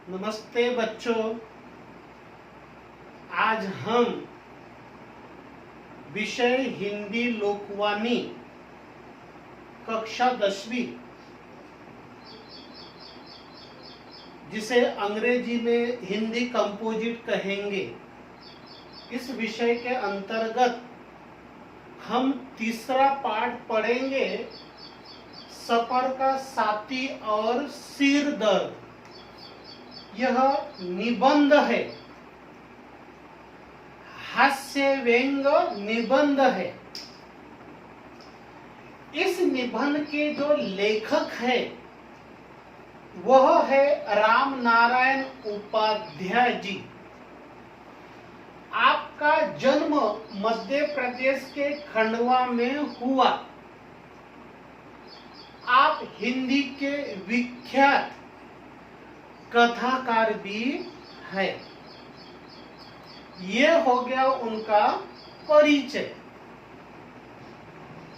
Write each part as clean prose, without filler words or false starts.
नमस्ते बच्चों। आज हम विषय हिंदी लोकवाणी कक्षा 10वीं, जिसे अंग्रेजी में हिंदी कंपोजिट कहेंगे, इस विषय के अंतर्गत हम तीसरा पाठ पढ़ेंगे। सफर का साथी और सिर दर्द। यह निबंध है, हास्य व्यंग निबंध है। इस निबंध के जो लेखक है वह है राम नारायण उपाध्याय जी। आपका जन्म मध्य प्रदेश के खंडवा में हुआ। आप हिंदी के विख्यात कथाकार भी है। ये हो गया उनका परिचय।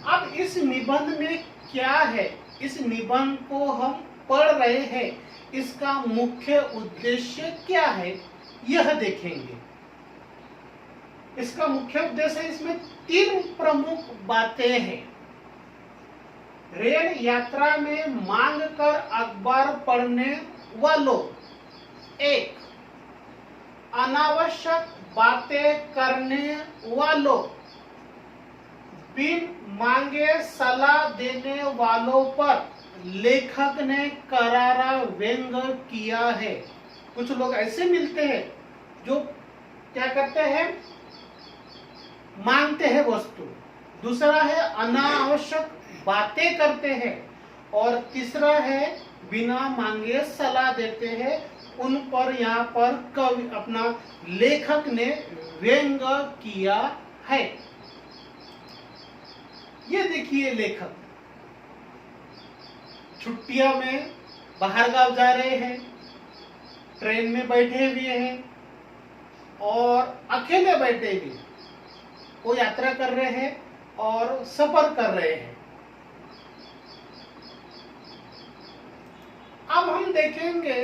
अब इस निबंध में क्या है, इस निबंध को हम पढ़ रहे हैं, इसका मुख्य उद्देश्य क्या है यह देखेंगे। इसका मुख्य उद्देश्य, इसमें 3 प्रमुख बातें हैं। रेल यात्रा में मांग कर अखबार पढ़ने वालों, 1 अनावश्यक बातें करने वालों, बिन मांगे सलाह देने वालों पर लेखक ने करारा व्यंग किया है। कुछ लोग ऐसे मिलते हैं जो क्या करते हैं, मांगते हैं वस्तु। दूसरा है अनावश्यक बातें करते हैं, और तीसरा है बिना मांगे सलाह देते हैं। उन पर यहाँ पर कवि अपना लेखक ने व्यंग किया है। ये देखिए, लेखक छुट्टियों में बाहर गांव जा रहे हैं, ट्रेन में बैठे हुए हैं और अकेले बैठे हुए वो यात्रा कर रहे हैं और सफर कर रहे हैं। अब हम देखेंगे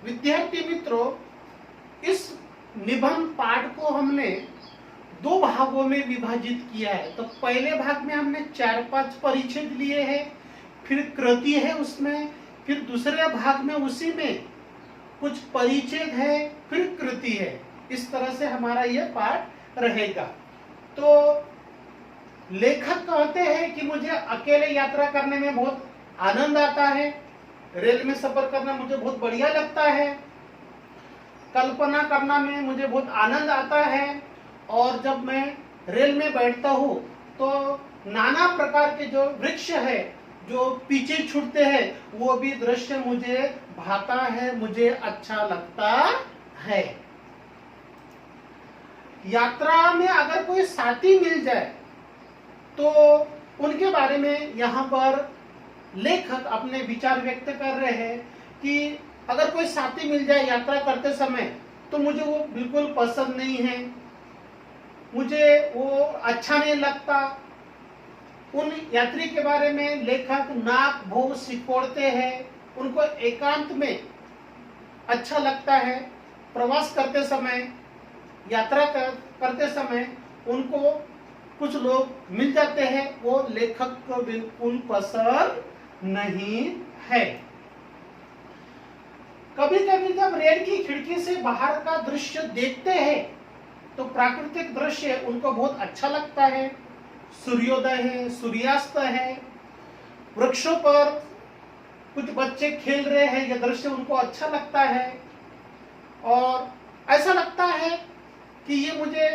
विद्यार्थी मित्रों, इस निबंध पाठ को हमने 2 भागों में विभाजित किया है। तो पहले भाग में हमने 4-5 परिच्छेद लिए हैं, फिर कृति है उसमें, फिर दूसरे भाग में उसी में कुछ परिच्छेद है, फिर कृति है। इस तरह से हमारा यह पाठ रहेगा। तो लेखक कहते हैं कि मुझे अकेले यात्रा करने में बहुत आनंद आता है, रेल में सफर करना मुझे बहुत बढ़िया लगता है, कल्पना करना में मुझे बहुत आनंद आता है, और जब मैं रेल में बैठता हूँ तो नाना प्रकार के जो वृक्ष है जो पीछे छूटते हैं वो भी दृश्य मुझे भाता है, मुझे अच्छा लगता है। यात्रा में अगर कोई साथी मिल जाए तो उनके बारे में यहाँ पर लेखक अपने विचार व्यक्त कर रहे हैं कि अगर कोई साथी मिल जाए यात्रा करते समय तो मुझे वो बिल्कुल पसंद नहीं है, मुझे वो अच्छा नहीं लगता। उन यात्री के बारे में लेखक नाक भौं सिकोड़ते हैं, उनको एकांत में अच्छा लगता है। प्रवास करते समय, यात्रा करते समय उनको कुछ लोग मिल जाते हैं, वो लेखक को बिल्कुल पसंद नहीं है। कभी कभी जब रेल की खिड़की से बाहर का दृश्य देखते हैं तो प्राकृतिक दृश्य उनको बहुत अच्छा लगता है। सूर्योदय है, सूर्यास्त है, वृक्षों पर कुछ बच्चे खेल रहे हैं, यह दृश्य उनको अच्छा लगता है और ऐसा लगता है कि ये मुझे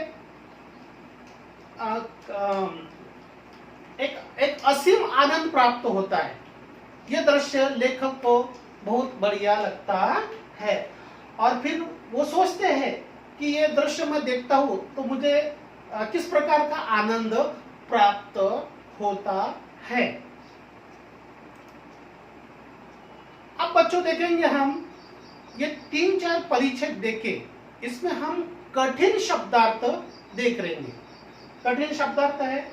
एक असीम आनंद प्राप्त होता है। यह दृश्य लेखक को बहुत बढ़िया लगता है और फिर वो सोचते हैं कि ये दृश्य मैं देखता हूँ तो मुझे किस प्रकार का आनंद प्राप्त होता है। अब बच्चों देखेंगे हम ये 3-4 परिच्छेद देखें। इसमें हम कठिन शब्दार्थ देख रहे हैं। कठिन शब्दार्थ है,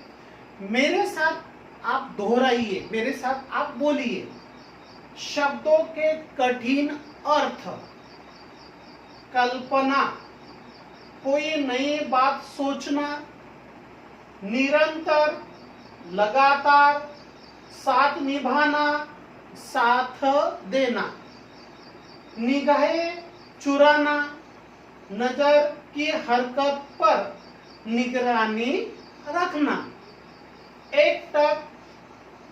मेरे साथ आप दोहराइए, मेरे साथ आप बोलिए। शब्दों के कठिन अर्थ, कल्पना, कोई नई बात सोचना, निरंतर, लगातार, साथ निभाना, साथ देना, निगाहें चुराना, नजर की हरकत पर निगरानी रखना। एकटक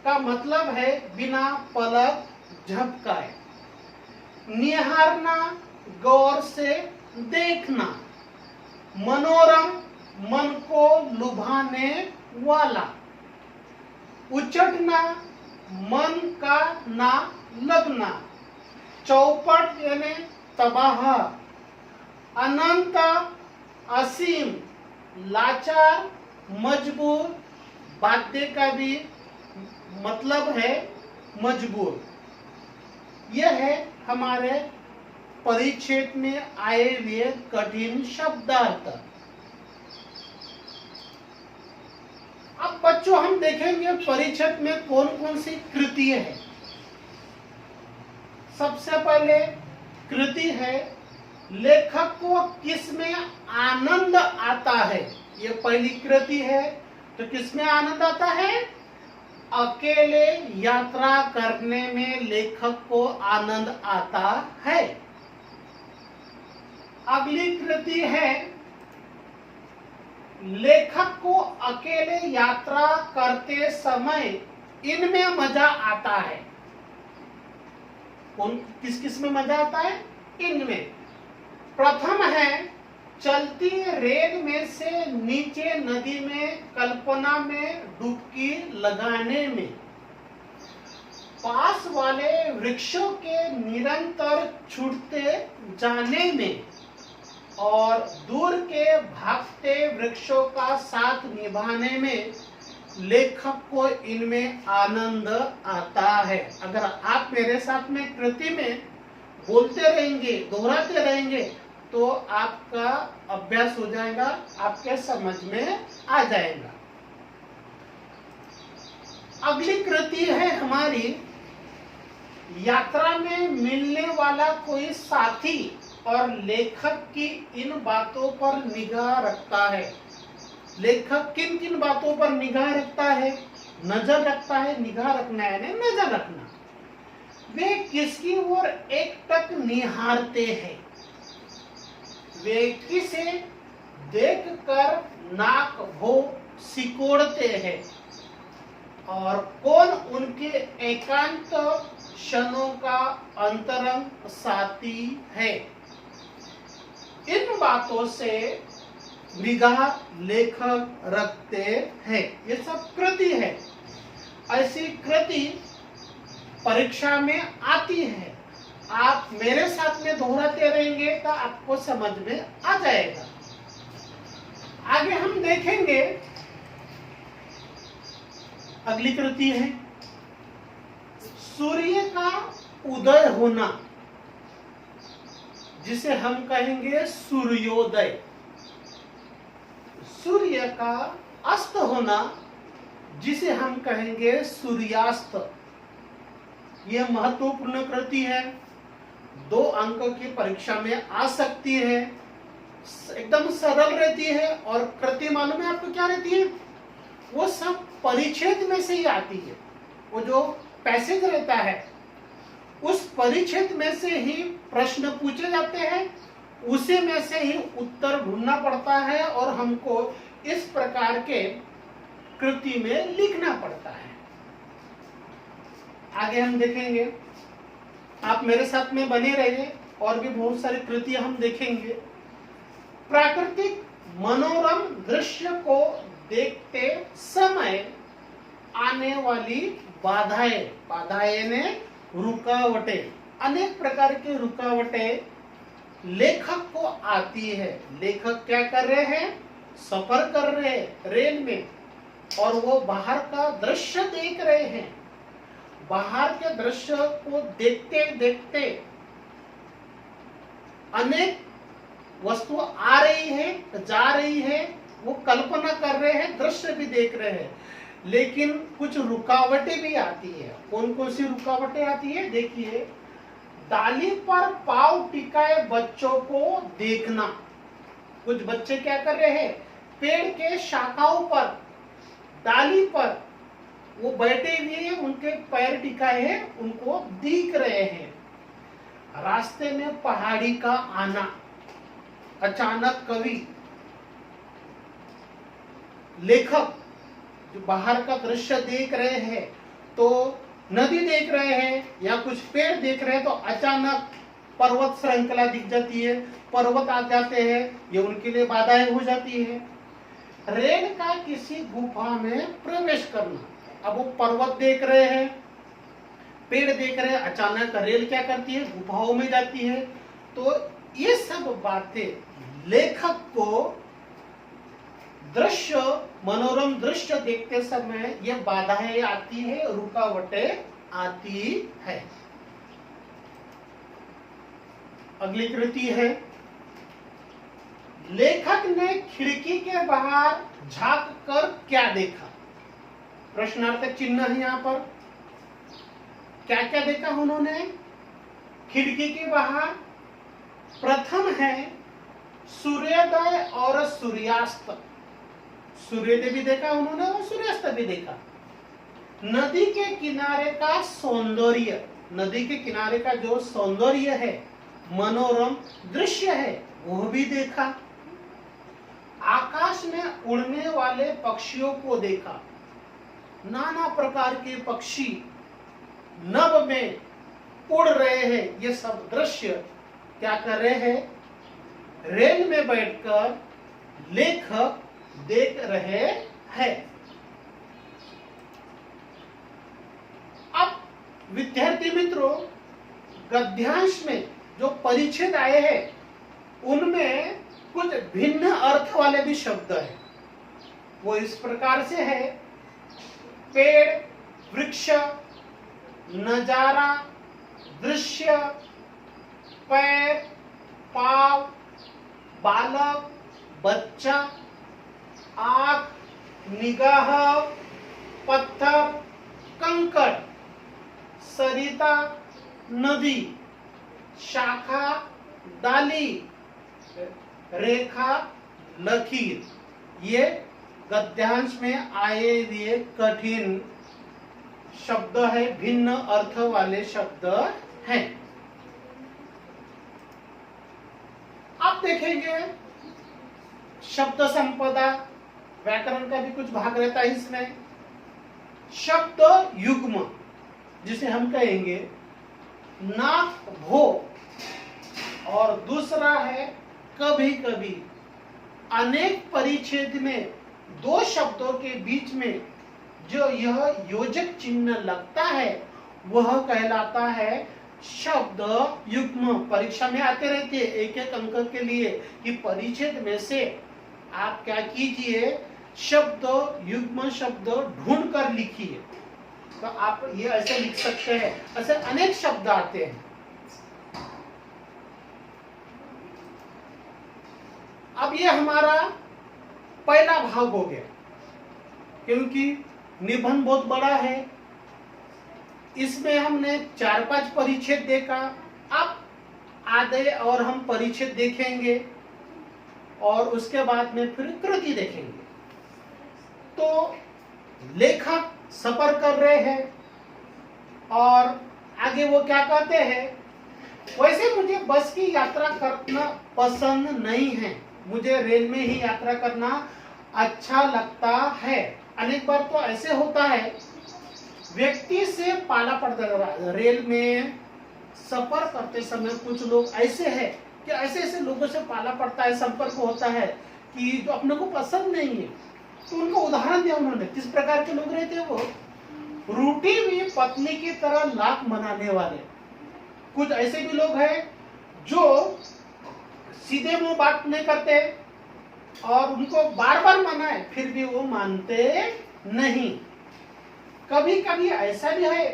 का मतलब है बिना पलक झपकाए, निहारना, गौर से देखना, मनोरम, मन को लुभाने वाला, उचटना, मन का ना लगना, चौपट यानी तबाह, अनंत, असीम, लाचार, मजबूर, बाध्य का भी मतलब है मजबूर। यह है हमारे परिच्छेद में आए हुए कठिन शब्दार्थ। अब बच्चों हम देखेंगे परिच्छेद में कौन कौन सी कृति है। सबसे पहले कृति है लेखक को किसमें आनंद आता है। ये पहली कृति है। तो किसमें आनंद आता है? अकेले यात्रा करने में लेखक को आनंद आता है। अगली कृति है लेखक को अकेले यात्रा करते समय इनमें मजा आता है। कौन किस किस में मजा आता है? इनमें। प्रथम है चलती रेल में से नीचे नदी में कल्पना में डुबकी लगाने में, पास वाले वृक्षों के निरंतर छूटते जाने में और दूर के भागते वृक्षों का साथ निभाने में लेखक को इनमें आनंद आता है। अगर आप मेरे साथ में कृति में बोलते रहेंगे, दोहराते रहेंगे तो आपका अभ्यास हो जाएगा, आपके समझ में आ जाएगा। अगली कृति है हमारी यात्रा में मिलने वाला कोई साथी और लेखक की इन बातों पर निगाह रखता है। लेखक किन किन बातों पर निगाह रखता है? नजर रखता है। निगाह रखना है नजर रखना। वे किसकी ओर एकटक निहारते हैं। वे किसे देखकर नाक भो सिकोड़ते हैं और कौन उनके एकांत क्षणों का अंतरंग साथी है। इन बातों से निगाह लेखक रखते हैं। ये सब कृति है। ऐसी कृति परीक्षा में आती है। आप मेरे साथ में दोहराते रहेंगे तो आपको समझ में आ जाएगा। आगे हम देखेंगे अगली कृति है सूर्य का उदय होना, जिसे हम कहेंगे सूर्योदय। सूर्य का अस्त होना, जिसे हम कहेंगे सूर्यास्त। यह महत्वपूर्ण कृति है। 2 अंक की परीक्षा में आ सकती है। एकदम सरल रहती है। और कृति मालूम है आपको क्या रहती है? वो सब परिच्छेद में से ही आती है। वो जो पैसेज रहता है उस परिच्छेद में से ही प्रश्न पूछे जाते हैं, उसी में से ही उत्तर ढूंढना पड़ता है और हमको इस प्रकार के कृति में लिखना पड़ता है। आगे हम देखेंगे। आप मेरे साथ में बने रहिए, और भी बहुत सारी कृतियां हम देखेंगे। प्राकृतिक मनोरम दृश्य को देखते समय आने वाली बाधाएं, बाधाएं ने रुकावटें, अनेक प्रकार की रुकावटें लेखक को आती है। लेखक क्या कर रहे हैं? सफर कर रहे हैं रेल में, और वो बाहर का दृश्य देख रहे हैं। बाहर के दृश्य को देखते देखते अनेक वस्तु आ रही है, जा रही है, वो कल्पना कर रहे हैं, दृश्य भी देख रहे हैं। लेकिन कुछ रुकावटें भी आती है। कौन कौन सी रुकावटें आती है? देखिए, डाली पर पांव टिकाए बच्चों को देखना। कुछ बच्चे क्या कर रहे हैं? पेड़ के शाखाओं पर, डाली पर वो बैठे हुए हैं, उनके पैर टिकाए हैं, उनको दिख रहे हैं। रास्ते में पहाड़ी का आना, अचानक कवि लेखक जो बाहर का दृश्य देख रहे हैं, तो नदी देख रहे हैं या कुछ पेड़ देख रहे हैं, तो अचानक पर्वत श्रृंखला दिख जाती है, पर्वत आ जाते हैं, ये उनके लिए बाधाएं हो जाती है। रेल का किसी गुफा में प्रवेश करना, अब वो पर्वत देख रहे हैं, पेड़ देख रहे हैं, अचानक रेल क्या करती है? गुफाओं में जाती है। तो ये सब बातें लेखक को दृश्य, मनोरम दृश्य देखते समय ये बाधाएं आती है, रुकावटें आती है। अगली कृति है, लेखक ने खिड़की के बाहर झांक कर क्या देखा? प्रश्नार्थक चिन्ह है यहाँ पर। क्या क्या देखा उन्होंने खिड़की के बाहर? प्रथम है सूर्योदय और सूर्यास्त। सूर्योदय भी देखा उन्होंने और सूर्यास्त भी देखा। नदी के किनारे का सौंदर्य, नदी के किनारे का जो सौंदर्य है, मनोरम दृश्य है, वो भी देखा। आकाश में उड़ने वाले पक्षियों को देखा। नाना प्रकार के पक्षी नभ में उड़ रहे हैं। ये सब दृश्य क्या कर रहे हैं? रेल में बैठकर लेखक देख रहे हैं। अब विद्यार्थी मित्रों, गद्यांश में जो परिच्छेद आए हैं, उनमें कुछ भिन्न अर्थ वाले भी शब्द हैं। वो इस प्रकार से है, पेड़, वृक्ष, नजारा, दृश्य, पैर, पाव, बालक, बच्चा, आंख, निगाह, पत्थर, कंकड़, सरिता, नदी, शाखा, डाली, रेखा, लकीर, ये गद्यांश में आए हुए कठिन शब्द है, भिन्न अर्थ वाले शब्द हैं। अब देखेंगे शब्द संपदा, व्याकरण का भी कुछ भाग रहता है इसमें। शब्द युग्म, जिसे हम कहेंगे नाक भो, और दूसरा है कभी कभी। अनेक परिच्छेद में दो शब्दों के बीच में जो यह योजक चिन्ह लगता है, वह कहलाता है शब्द युग्म। परीक्षा में आते रहते हैं एक एक अंक के लिए कि परिच्छेद में से आप क्या कीजिए, शब्द युग्म शब्द ढूंढ कर लिखिए। तो आप ये ऐसे लिख सकते हैं, ऐसे अनेक शब्द आते हैं। अब ये हमारा पहला भाग हो गया, क्योंकि निबंध बहुत बड़ा है। इसमें हमने 4-5 परिच्छेद देखा। अब आधे और हम परिच्छेद देखेंगे और उसके बाद में फिर कृति देखेंगे। तो लेखक सफर कर रहे हैं और आगे वो क्या कहते हैं, वैसे मुझे बस की यात्रा करना पसंद नहीं है, मुझे रेल में ही यात्रा करना अच्छा लगता है। अनेक बार तो ऐसे होता है, व्यक्ति से पाला पड़ता है। रेल में सफर करते समय कुछ लोग ऐसे हैं कि ऐसे ऐसे लोगों से पाला पड़ता है, संपर्क होता है कि जो अपने को पसंद नहीं है। तो उनको उदाहरण दिया उन्होंने, किस प्रकार के लोग रहते हैं वो, रूठी हुई पत्नी की तरह लाख मनाने वाले। कुछ ऐसे भी लोग हैं जो सीधे मुंह बात नहीं करते और उनको बार बार मनाए फिर भी वो मानते नहीं। कभी कभी ऐसा भी है,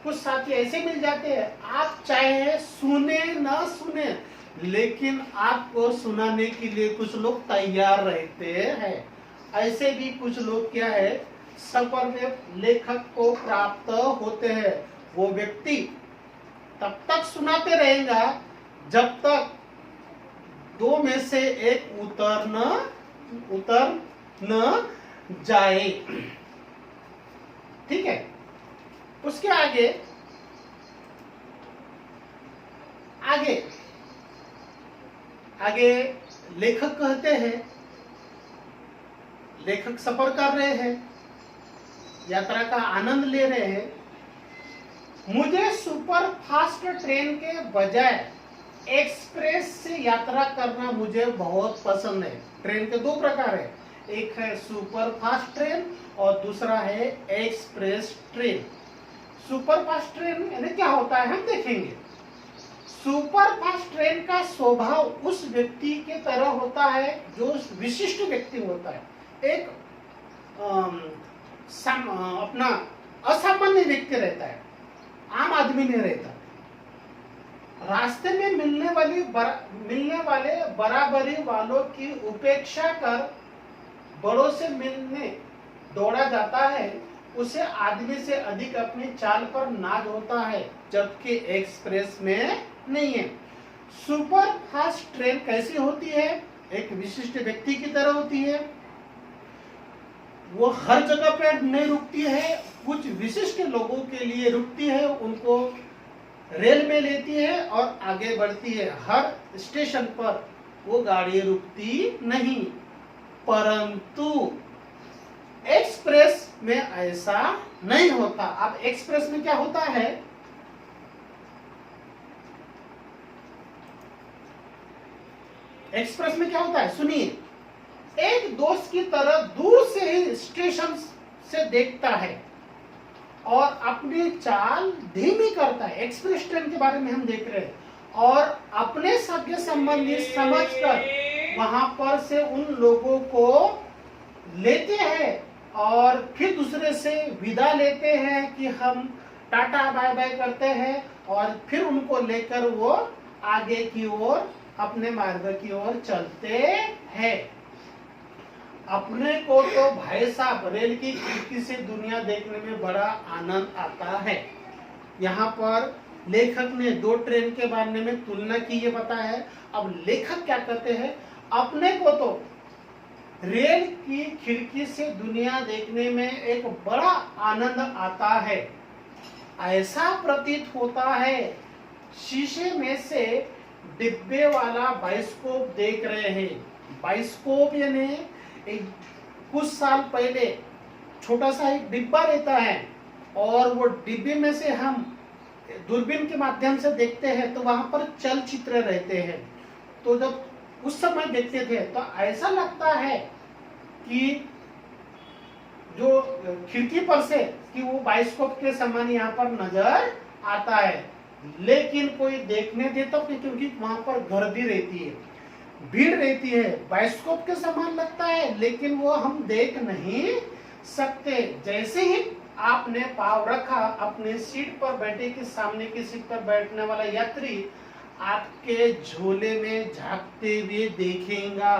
कुछ साथी ऐसे मिल जाते हैं, आप चाहे सुने ना सुने, लेकिन आपको सुनाने के लिए कुछ लोग तैयार रहते हैं। ऐसे भी कुछ लोग क्या है, सफर में लेखक को प्राप्त होते हैं। वो व्यक्ति तब तक सुनाते रहेगा जब तक दो में से एक उतर न जाए। ठीक है, उसके आगे लेखक कहते हैं, लेखक सफर कर रहे हैं, यात्रा का आनंद ले रहे हैं। मुझे सुपर फास्ट ट्रेन के बजाय एक्सप्रेस से यात्रा करना मुझे बहुत पसंद है। ट्रेन के दो प्रकार है, एक है सुपर फास्ट ट्रेन और दूसरा है express train. Super fast train यानी क्या होता है हम देखेंगे। सुपर फास्ट ट्रेन का स्वभाव उस व्यक्ति के तरह होता है जो विशिष्ट व्यक्ति होता है, एक अपना असामान्य व्यक्ति रहता है, आम आदमी नहीं रहता। रास्ते में मिलने वाले बराबरी वालों की उपेक्षा कर बड़ों से मिलने दौड़ा जाता है, उसे आदमी से अधिक अपनी चाल पर नाज होता है, जबकि एक्सप्रेस में नहीं है। सुपर फास्ट ट्रेन कैसी होती है? एक विशिष्ट व्यक्ति की तरह होती है। वो हर जगह पे नहीं रुकती है, कुछ विशिष्ट लोगों के लिए रुकती है, उनको रेल में लेती है और आगे बढ़ती है। हर स्टेशन पर वो गाड़ी रुकती नहीं। परंतु एक्सप्रेस में ऐसा नहीं होता। अब एक्सप्रेस में क्या होता है? एक्सप्रेस में क्या होता है सुनिए। एक दोस्त की तरह दूर से ही स्टेशन से देखता है और अपनी चाल धीमी करता है। एक्सप्रेस ट्रेन के बारे में हम देख रहे हैं। और अपने सगे संबंधी समझकर वहां पर से उन लोगों को लेते हैं और फिर दूसरे से विदा लेते हैं कि हम टाटा बाय बाय करते हैं, और फिर उनको लेकर वो आगे की ओर अपने मार्ग की ओर चलते हैं। अपने को तो भाई साहब रेल की खिड़की से दुनिया देखने में बड़ा आनंद आता है। यहाँ पर लेखक ने दो ट्रेन के बारे में तुलना की, ये पता है। अब लेखक क्या कहते हैं? अपने को तो रेल की खिड़की से दुनिया देखने में एक बड़ा आनंद आता है। ऐसा प्रतीत होता है शीशे में से डिब्बे वाला बाइस्कोप देख रहे हैं। बाइस्कोप यानी कुछ साल पहले छोटा सा एक डिब्बा रहता है और वो डिब्बे में से हम दूरबीन के माध्यम से देखते हैं तो वहां पर चलचित्र रहते हैं। तो जब उस समय देखते थे तो ऐसा लगता है कि जो खिड़की पर से कि वो बाइस्कोप के समान यहाँ पर नजर आता है, लेकिन कोई देखने देता क्योंकि वहां पर गर्दी रहती है, भीड़ रहती है। बाइस्कोप के समान लगता है लेकिन वो हम देख नहीं सकते। जैसे ही आपने पाँव रखा अपने सीट पर बैठे कि सामने की सीट पर बैठने वाला यात्री आपके झोले में झांकते हुए देखेगा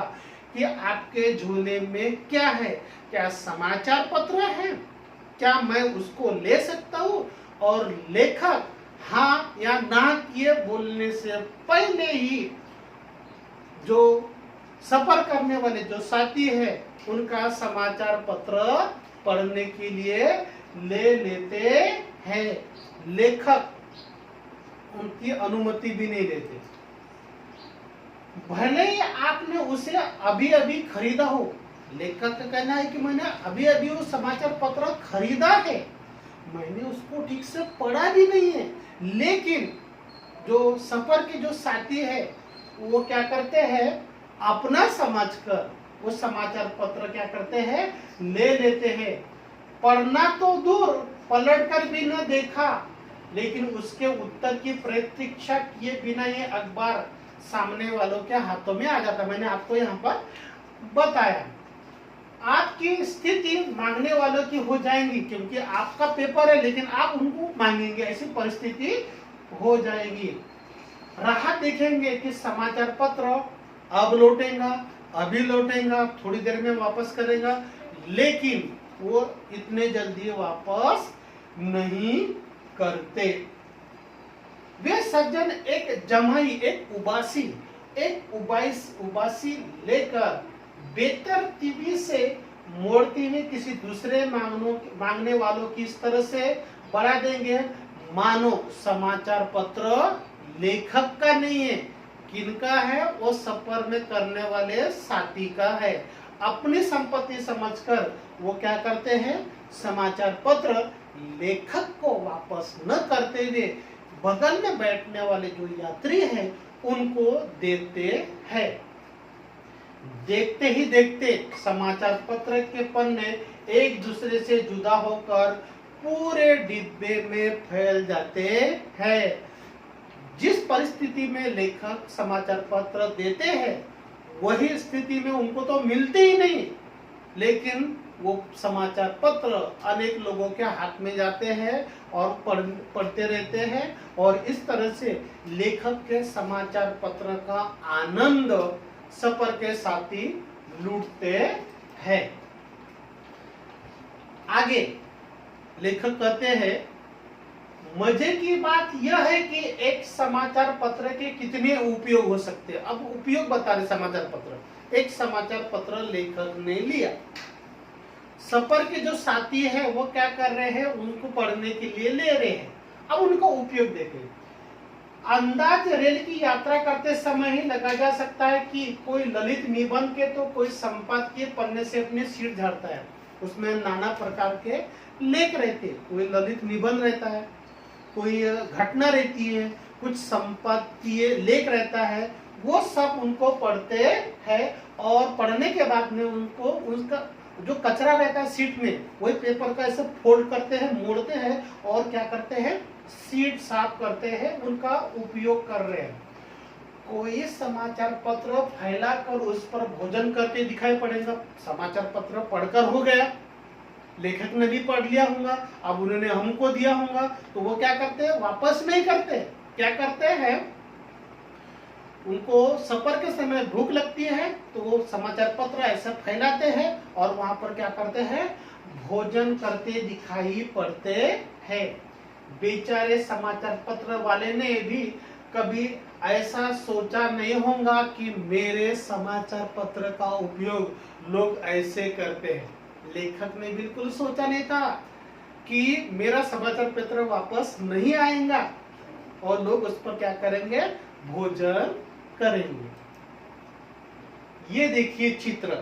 कि आपके झोले में क्या है। क्या समाचार पत्र है? क्या मैं उसको ले सकता हूँ? और लेखक हाँ या ना किए बोलने से पहले ही जो सफर करने वाले जो साथी है उनका समाचार पत्र पढ़ने के लिए ले लेते हैं। लेखक उनकी अनुमति भी नहीं लेते। भले ही आपने उसे अभी अभी खरीदा हो, लेखक का कहना है कि मैंने अभी अभी वो समाचार पत्र खरीदा है, मैंने उसको ठीक से पढ़ा भी नहीं है, लेकिन जो सफर के जो साथी है वो क्या करते हैं, अपना समझकर वो समाचार पत्र क्या करते हैं, ले लेते हैं। पढ़ना तो दूर, पलटकर भी न देखा, लेकिन उसके उत्तर की प्रतीक्षा किए बिना ये अखबार सामने वालों के हाथों में आ जाता। मैंने आपको यहाँ पर बताया। आपकी स्थिति मांगने वालों की हो जाएंगी क्योंकि आपका पेपर है, लेकिन आप उनको मांगेंगे, ऐसी परिस्थिति हो जाएगी। राहत देखेंगे कि समाचार पत्र अब लौटेगा, अभी लौटेगा, थोड़ी देर में वापस करेगा, लेकिन वो इतने जल्दी वापस नहीं करते। वे सज्जन एक जमाई, एक उबासी लेकर बेतरतीबी से मोड़ती हुई किसी दूसरे मांगने वालों की इस तरह से बढ़ा देंगे मानो समाचार पत्र लेखक का नहीं है। किनका है? वो सफर में करने वाले साथी का है। अपनी संपत्ति समझकर वो क्या करते हैं? समाचार पत्र लेखक को वापस न करते हुए बगल में बैठने वाले जो यात्री हैं उनको देते हैं। देखते ही देखते समाचार पत्र के पन्ने एक दूसरे से जुदा होकर पूरे डिब्बे में फैल जाते हैं। जिस परिस्थिति में लेखक समाचार पत्र देते हैं वही स्थिति में उनको तो मिलते ही नहीं, लेकिन वो समाचार पत्र अनेक लोगों के हाथ में जाते हैं और पढ़ते रहते हैं, और इस तरह से लेखक के समाचार पत्र का आनंद सफर के साथी लूटते हैं। आगे लेखक कहते हैं, मजे की बात यह है कि एक समाचार पत्र के कितने उपयोग हो सकते हैं। अब उपयोग बता रहे समाचार पत्र। एक समाचार पत्र लेखक ने लिया, सफर के जो साथी है वो क्या कर रहे हैं? उनको पढ़ने के लिए ले रहे हैं। अब उनको उपयोग देखें। अंदाज रेल की यात्रा करते समय ही लगा जा सकता है कि कोई ललित निबंध के तो कोई संपादकीय पन्ने से अपनी सीट झाड़ता है। उसमें नाना प्रकार के लेख रहते हैं। कोई ललित निबंध रहता है, कोई घटना रहती है, कुछ संपादकीय लेख रहता है। वो सब उनको पढ़ते हैं और पढ़ने के बाद में उनको उसका जो कचरा रहता है सीट में, वही पेपर का ऐसे फोल्ड करते हैं, मोड़ते हैं और क्या करते हैं? सीट साफ करते हैं, उनका उपयोग कर रहे हैं। कोई समाचार पत्र फैलाकर उस पर भोजन करके दिखाई पड़ेगा। समाचार पत्र पढ़कर हो गया, लेखक ने भी पढ़ लिया होगा, अब उन्होंने हमको दिया होगा, तो वो क्या करते हैं? वापस नहीं करते। क्या करते हैं? उनको सफर के समय भूख लगती है तो वो समाचार पत्र ऐसा फैलाते हैं और वहां पर क्या करते हैं? भोजन करते दिखाई पड़ते हैं। बेचारे समाचार पत्र वाले ने भी कभी ऐसा सोचा नहीं होगा कि मेरे समाचार पत्र का उपयोग लोग ऐसे करते हैं। लेखक ने बिल्कुल सोचा नहीं था कि मेरा समाचार पत्र वापस नहीं आएगा और लोग उस पर क्या करेंगे? भोजन करेंगे। ये देखिए चित्र,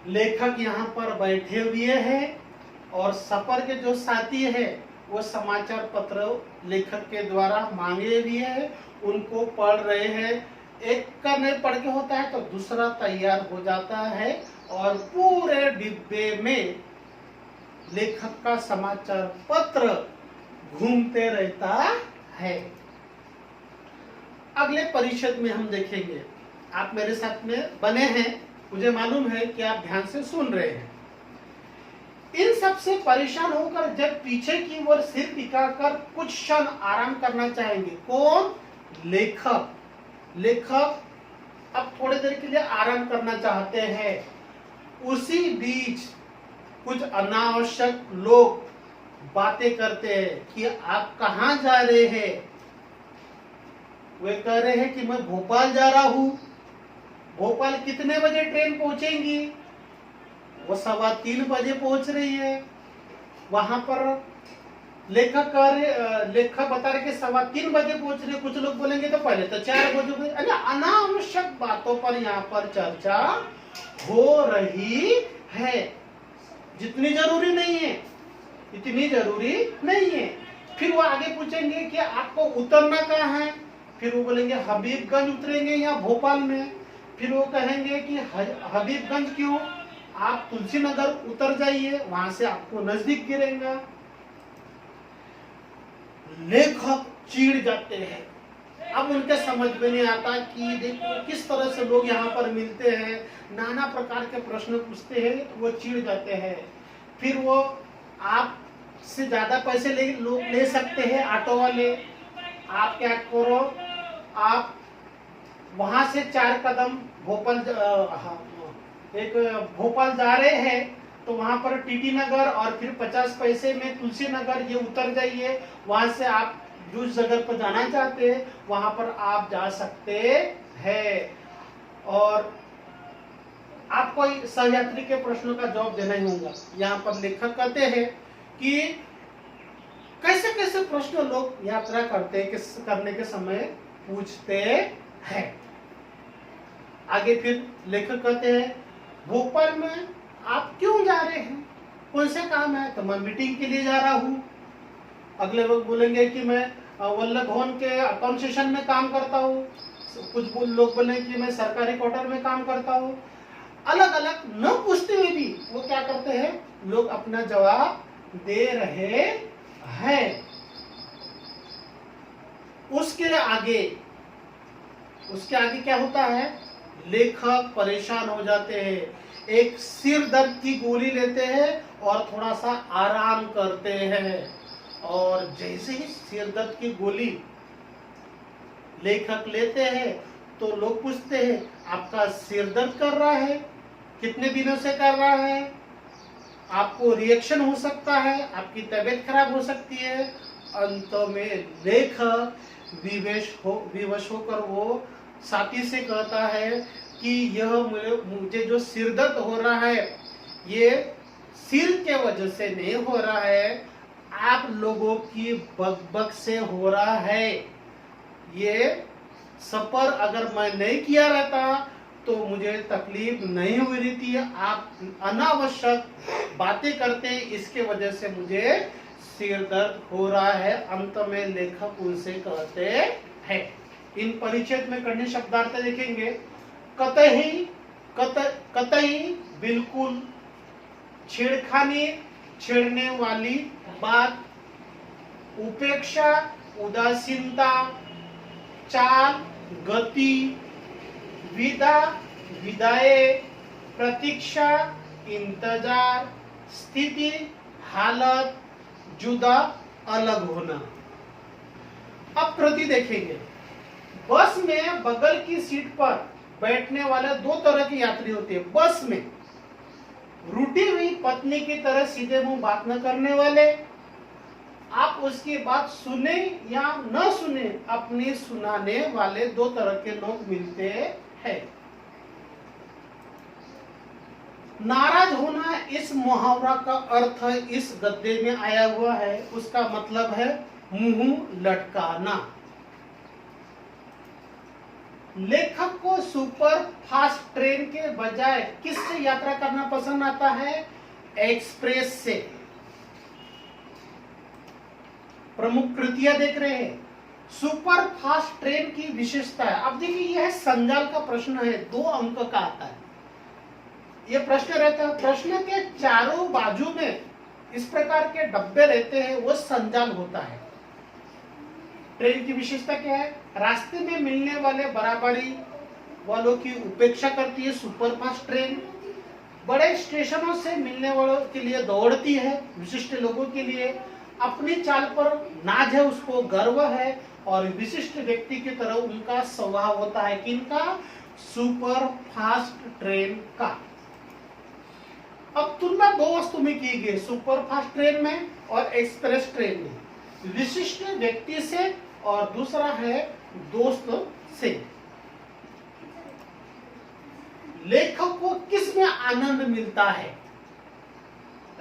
लेखक यहाँ पर बैठे हुए हैं और सफर के जो साथी है वो समाचार पत्र लेखक के द्वारा मांगे हुए हैं, उनको पढ़ रहे हैं। एक का नहीं पढ़ के होता है तो दूसरा तैयार हो जाता है और पूरे डिब्बे में लेखक का समाचार पत्र घूमते रहता है। अगले परिच्छेद में हम देखेंगे। आप मेरे साथ में बने हैं, मुझे मालूम है कि आप ध्यान से सुन रहे हैं। इन सब से परेशान होकर जब पीछे की ओर सिर टिकाकर कुछ क्षण आराम करना चाहेंगे। कौन? लेखक। लेखक अब थोड़ी देर के लिए आराम करना चाहते हैं। उसी बीच कुछ अनावश्यक लोग बातें करते हैं कि आप कहाँ जा रहे हैं। वे कह रहे हैं कि मैं भोपाल जा रहा हूँ। भोपाल कितने बजे ट्रेन पहुंचेंगी? वो 3:15 बजे पहुंच रही है। वहां पर लेखक बता रहे कि 3:15 बजे पहुंच रही है। कुछ लोग बोलेंगे तो पहले तो 4 बजे। अनावश्यक बातों पर यहाँ पर चर्चा हो रही है, जितनी जरूरी नहीं है, इतनी जरूरी नहीं है। फिर वो आगे पूछेंगे कि आपको उतरना कहाँ है? फिर वो बोलेंगे हबीबगंज उतरेंगे या भोपाल में। फिर वो कहेंगे कि हबीबगंज क्यों? आप तुलसी नगर उतर जाइए, वहां से आपको नजदीक गिरेगा। लेखक चिढ़ जाते हैं। अब उनके समझ में नहीं आता कि देखो किस तरह से लोग यहाँ पर मिलते हैं, नाना प्रकार के प्रश्न पूछते हैं, तो वो चिढ़ जाते हैं। फिर वो आप से ज्यादा पैसे लोग ले सकते हैं ऑटो वाले। आप क्या करो, आप वहां से 4 कदम भोपाल एक भोपाल जा रहे हैं तो वहां पर टीटी नगर और फिर 50 पैसे में तुलसी नगर ये उतर जाइए, वहां से आप जिस जगह पर जाना चाहते हैं वहां पर आप जा सकते हैं। और आपको सहयात्री के प्रश्नों का जवाब देना ही होगा। यहाँ पर लेखक कहते हैं कि कैसे कैसे प्रश्न लोग यात्रा करने के समय पूछते हैं। आगे फिर लेखक कहते हैं भोपाल में आप क्यों जा रहे हैं, कौन से काम है? तो मैं मीटिंग के लिए जा रहा हूँ। अगले लोग बोलेंगे कि मैं वल्लभ भवन के अकाउंट सेशन में काम करता हूँ, कुछ लोग बोलेंगे कि मैं सरकारी क्वार्टर में काम करता हूँ। अलग अलग न पूछते हुए भी वो क्या करते हैं, लोग अपना जवाब दे रहे हैं। उसके आगे क्या होता है, लेखक परेशान हो जाते हैं, एक सिर दर्द की गोली लेते हैं और थोड़ा सा आराम करते हैं। और जैसे ही सिर दर्द की गोली लेखक लेते हैं तो लोग पूछते हैं आपका सिर दर्द कर रहा है, कितने दिनों से कर रहा है, आपको रिएक्शन हो सकता है, आपकी तबीयत खराब हो सकती है। अंत में लेखक विवश होकर वो साथी से कहता है कि यह मुझे जो सिर दर्द हो रहा है ये सिर के वजह से नहीं हो रहा है, आप लोगों की बकबक से हो रहा है। ये सफर अगर मैं नहीं किया रहता तो मुझे तकलीफ नहीं हुई रहती। आप अनावश्यक बातें करते हैं, इसके वजह से मुझे सिर दर्द हो रहा है। अंत में लेखक उनसे कहते हैं। इन परिच्छेद में कठिन शब्दार्थ देखेंगे। कतई बिल्कुल छेड़ने वाली बात, उपेक्षा, उदासीनता, चाल, गति, विदा, विदाए, प्रतीक्षा, इंतजार, स्थिति, हालत, जुदा, अलग होना। अब प्रति देखेंगे। बस में बगल की सीट पर बैठने वाले दो तरह की यात्री होते हैं। बस में रूठी हुई पत्नी की तरह सीधे मुंह बात न करने वाले, आप उसकी बात सुने या न सुने अपनी सुनाने वाले दो तरह के लोग मिलते हैं। नाराज होना इस मुहावरा का अर्थ इस गद्य में आया हुआ है। उसका मतलब है मुंह लटकाना। लेखक को सुपर फास्ट ट्रेन के बजाय किससे यात्रा करना पसंद आता है? एक्सप्रेस से। प्रमुख कृतियां देख रहे हैं। सुपर फास्ट ट्रेन की विशेषता है। अब देखिए यह संजाल का प्रश्न है, 2 अंक का आता है। यह प्रश्न रहता है, प्रश्न के चारों बाजू में इस प्रकार के डब्बे रहते हैं, वो संजाल होता है। ट्रेन की विशेषता क्या है? रास्ते में मिलने वाले बराबरी वालों की उपेक्षा करती है सुपरफास्ट ट्रेन। बड़े स्टेशनों से मिलने वालों के लिए दौड़ती है। विशिष्ट लोगों के लिए अपनी चाल पर नाज है, उसको गर्व है और विशिष्ट व्यक्ति की तरह उनका स्वभाव होता है। किनका? सुपरफास्ट ट्रेन का। अब तुलना 2 वस्तु में की गई, सुपरफास्ट ट्रेन में और एक्सप्रेस ट्रेन में। विशिष्ट व्यक्ति से और दूसरा है दोस्त से। लेखक को किस में आनंद मिलता है?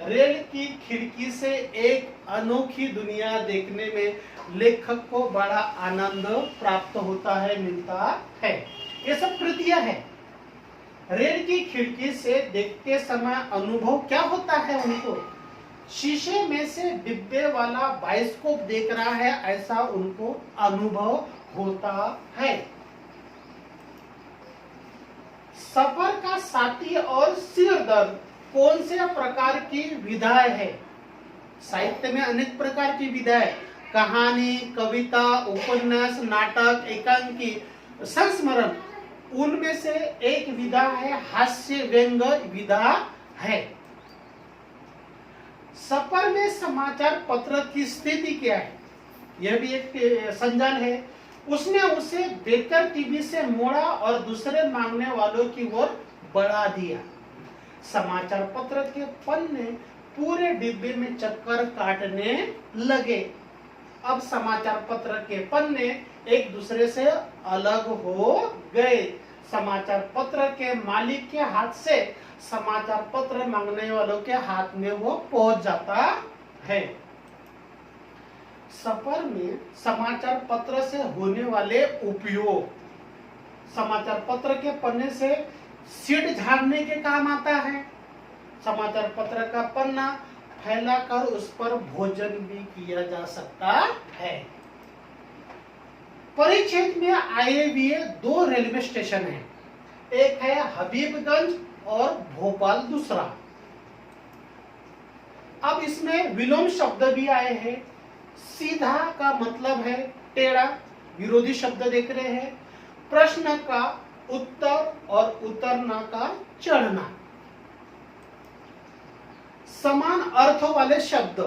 रेल की खिड़की से एक अनोखी दुनिया देखने में लेखक को बड़ा आनंद प्राप्त होता है, मिलता है। ये सब कृतियां है। रेल की खिड़की से देखते समय अनुभव क्या होता है उनको? शीशे में से डिब्बे वाला बाइस्कोप देख रहा है, ऐसा उनको अनुभव होता है। सफर का साथी और सिर दर्द कौन से प्रकार की विधाएं है? साहित्य में अनेक प्रकार की विधाएं, कहानी, कविता, उपन्यास, नाटक, एकांकी, संस्मरण, उनमें से एक विधा है हास्य व्यंग विधा है। सफर में समाचार पत्र की स्थिति क्या है? यह भी एक संजाल है। उसने उसे बेहतर टीवी से मोड़ा और दूसरे मांगने वालों की ओर बढ़ा दिया। समाचार पत्र के पन्ने पूरे डिब्बे में चक्कर काटने लगे। अब समाचार पत्र के पन्ने एक दूसरे से अलग हो गए। समाचार पत्र के मालिक के हाथ से समाचार पत्र मांगने वालों के हाथ में वो पहुंच जाता है। सफर में समाचार पत्र से होने वाले उपयोग। समाचार पत्र के पन्ने से सीट झाड़ने के काम आता है। समाचार पत्र का पन्ना फैलाकर उस पर भोजन भी किया जा सकता है। परिक्षेत्र में आए हुए 2 रेलवे स्टेशन हैं, एक है हबीबगंज और भोपाल दूसरा। अब इसमें विलोम शब्द भी आए हैं। सीधा का मतलब है टेढ़ा, विरोधी शब्द देख रहे हैं। प्रश्न का उत्तर और उतरना का चढ़ना। समान अर्थों वाले शब्द,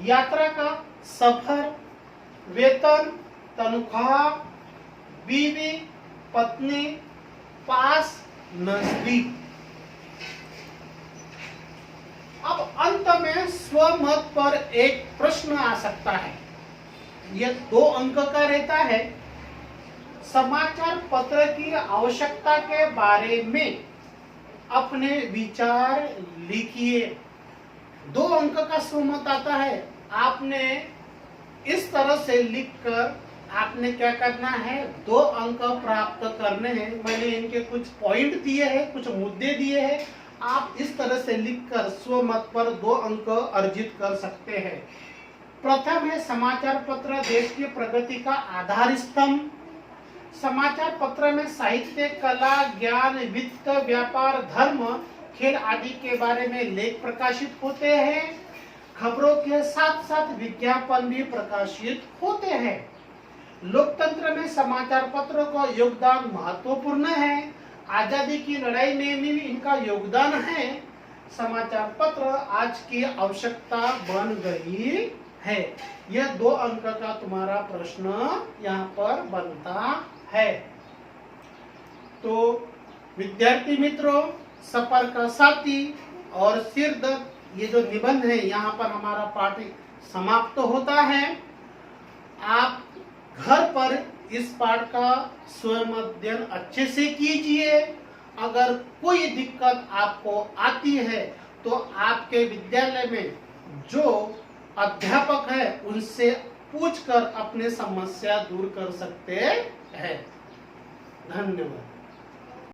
यात्रा का सफर, वेतन, तनख्वाह, बीवी, पत्नी, पास, नजदीक। अब अंत में स्वमत पर एक प्रश्न आ सकता है। यह 2 अंक का रहता है। समाचार पत्र की आवश्यकता के बारे में अपने विचार लिखिए। 2 अंक का स्वमत आता है। आपने इस तरह से लिखकर आपने क्या करना है, 2 अंक प्राप्त करने हैं। मैंने इनके कुछ पॉइंट दिए हैं, कुछ मुद्दे दिए हैं। आप इस तरह से लिखकर स्वमत पर 2 अंक अर्जित कर सकते हैं। प्रथम है समाचार पत्र देश की प्रगति का आधार स्तंभ। समाचार पत्र में साहित्य, कला, ज्ञान, वित्त, व्यापार, धर्म, खेल आदि के बारे में लेख प्रकाशित होते हैं। खबरों के साथ साथ विज्ञापन भी प्रकाशित होते हैं। लोकतंत्र में समाचार पत्रों का योगदान महत्वपूर्ण है। आजादी की लड़ाई में भी इनका योगदान है। समाचार पत्र आज की आवश्यकता बन गई है। यह 2 अंक का तुम्हारा प्रश्न यहाँ पर बनता है। तो विद्यार्थी मित्रों, सफर का साथी और सिरदर्द, ये जो निबंध है, यहाँ पर हमारा पाठ समाप्त होता है। आप घर पर इस पाठ का स्वयं अध्ययन अच्छे से कीजिए। अगर कोई दिक्कत आपको आती है तो आपके विद्यालय में जो अध्यापक है उनसे पूछकर अपने समस्या दूर कर सकते हैं। धन्यवाद।